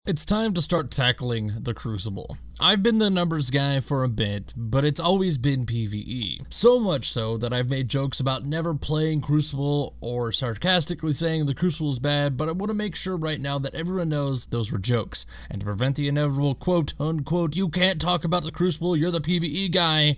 It's time to start tackling the Crucible. I've been the numbers guy for a bit, but it's always been PvE. So much so that I've made jokes about never playing Crucible or sarcastically saying the Crucible is bad, but I want to make sure right now that everyone knows those were jokes. And to prevent the inevitable quote unquote, "You can't talk about the Crucible, you're the PvE guy,"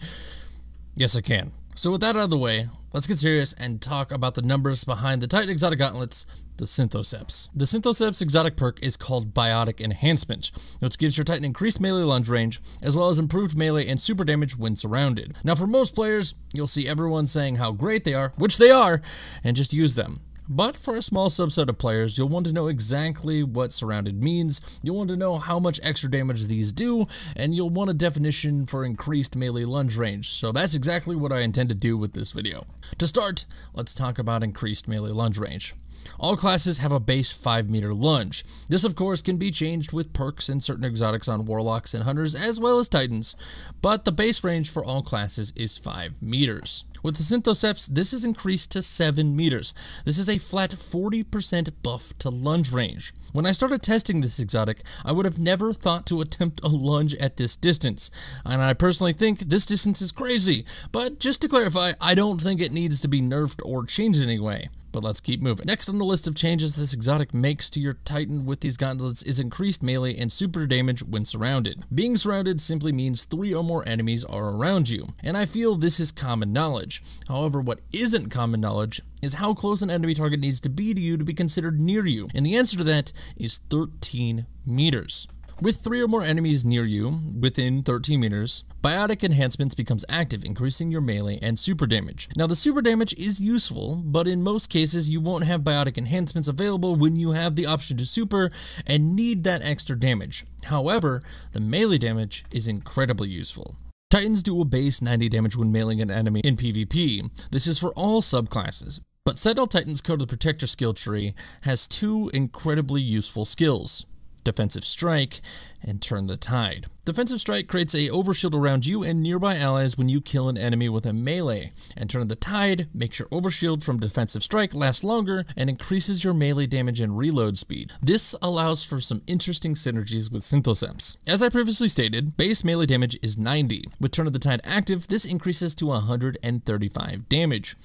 yes I can. So with that out of the way, let's get serious and talk about the numbers behind the Titan exotic gauntlets, the Synthoceps. The Synthoceps exotic perk is called Biotic Enhancement, which gives your Titan increased melee lunge range, as well as improved melee and super damage when surrounded. Now for most players, you'll see everyone saying how great they are, which they are, and just use them. But for a small subset of players, you'll want to know exactly what surrounded means, you'll want to know how much extra damage these do, and you'll want a definition for increased melee lunge range. So that's exactly what I intend to do with this video. To start, let's talk about increased melee lunge range. All classes have a base 5-meter lunge. This of course can be changed with perks and certain exotics on warlocks and hunters as well as titans, but the base range for all classes is 5 meters. With the Synthoceps, this is increased to 7 meters. This is a flat 40% buff to lunge range. When I started testing this exotic, I would have never thought to attempt a lunge at this distance, and I personally think this distance is crazy, but just to clarify, I don't think it needs to be nerfed or changed in any way. But let's keep moving. Next on the list of changes this exotic makes to your Titan with these gauntlets is increased melee and super damage when surrounded. Being surrounded simply means 3 or more enemies are around you, and I feel this is common knowledge. However, what isn't common knowledge is how close an enemy target needs to be be considered near you, and the answer to that is 13 meters. With 3 or more enemies near you, within 13 meters, Biotic Enhancements becomes active, increasing your melee and super damage. Now the super damage is useful, but in most cases you won't have Biotic Enhancements available when you have the option to super and need that extra damage. However, the melee damage is incredibly useful. Titans do a base 90 damage when meleeing an enemy in PvP. This is for all subclasses. But Sentinel Titan's Code of the Protector skill tree has 2 incredibly useful skills: Defensive Strike and Turn the Tide. Defensive Strike creates a overshield around you and nearby allies when you kill an enemy with a melee, and Turn the Tide makes your overshield from Defensive Strike last longer and increases your melee damage and reload speed. This allows for some interesting synergies with Synthoceps. As I previously stated, base melee damage is 90. With Turn of the Tide active, this increases to 135 damage.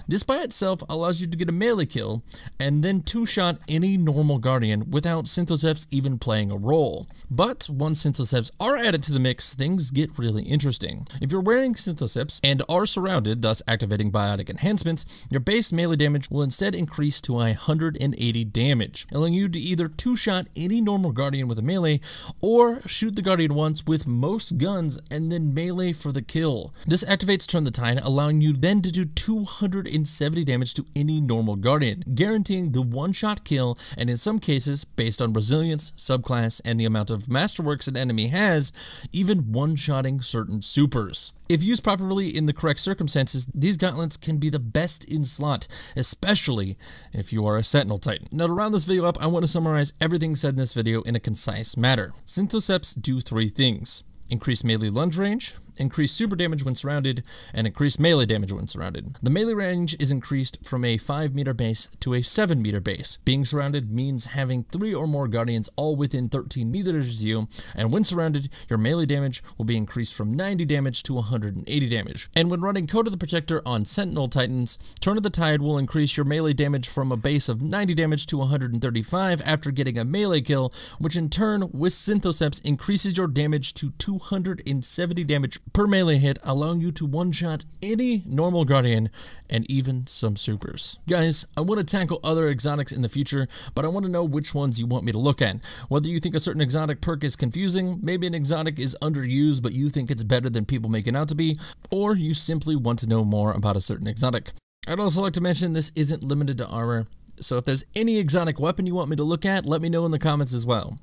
This by itself allows you to get a melee kill and then 2-shot any normal guardian without Synthoceps even playing a role. But once Synthoceps are added to the mix, things get really interesting. If you're wearing Synthoceps and are surrounded, thus activating Biotic Enhancements, your base melee damage will instead increase to 180 damage, allowing you to either 2-shot any normal guardian with a melee, or shoot the guardian once with most guns and then melee for the kill. This activates Turn the Tide, allowing you then to do 270 damage to any normal guardian, guaranteeing the one-shot kill, and in some cases, based on resilience, subclass, and the amount of masterworks an enemy has, even one-shotting certain supers. If used properly in the correct circumstances, these gauntlets can be the best in slot, especially if you are a Sentinel Titan. Now to round this video up, I want to summarize everything said in this video in a concise manner. Synthoceps do 3 things: increase melee lunge range, increase super damage when surrounded, and increase melee damage when surrounded. The melee range is increased from a 5-meter base to a 7-meter base. Being surrounded means having 3 or more guardians all within 13 meters of you, and when surrounded, your melee damage will be increased from 90 damage to 180 damage. And when running Code of the Protector on Sentinel Titans, Turn of the Tide will increase your melee damage from a base of 90 damage to 135 after getting a melee kill, which in turn, with Synthoceps, increases your damage to 270 damage per melee hit, allowing you to one-shot any normal guardian and even some supers. Guys, I want to tackle other exotics in the future, but I want to know which ones you want me to look at. Whether you think a certain exotic perk is confusing, maybe an exotic is underused but you think it's better than people make it out to be, or you simply want to know more about a certain exotic. I'd also like to mention this isn't limited to armor, so if there's any exotic weapon you want me to look at, let me know in the comments as well.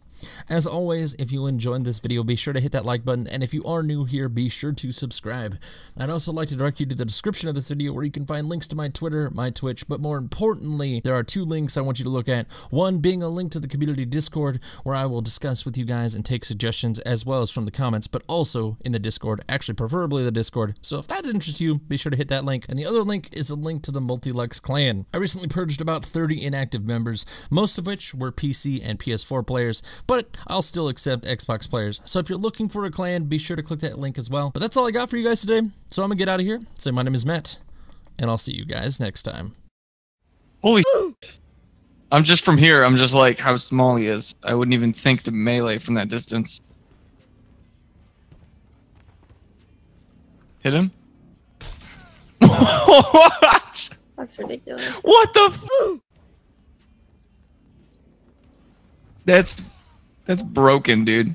As always, if you enjoyed this video, be sure to hit that like button, and if you are new here, be sure to subscribe. I'd also like to direct you to the description of this video where you can find links to my Twitter, my Twitch, but more importantly, there are 2 links I want you to look at. One being a link to the community Discord, where I will discuss with you guys and take suggestions as well as from the comments, but also in the Discord, actually preferably the Discord. So if that interests you, be sure to hit that link. And the other link is a link to the Multilux clan. I recently purged about 30 inactive members, most of which were PC and PS4 players, but I'll still accept Xbox players. So if you're looking for a clan, be sure to click that link as well. But that's all I got for you guys today, so I'm gonna get out of here. So my name is Matt, and I'll see you guys next time. Holy I'm just from here, I'm just like how small he is. I wouldn't even think to melee from that distance. Hit him? What? That's ridiculous. What the f— That's broken, dude.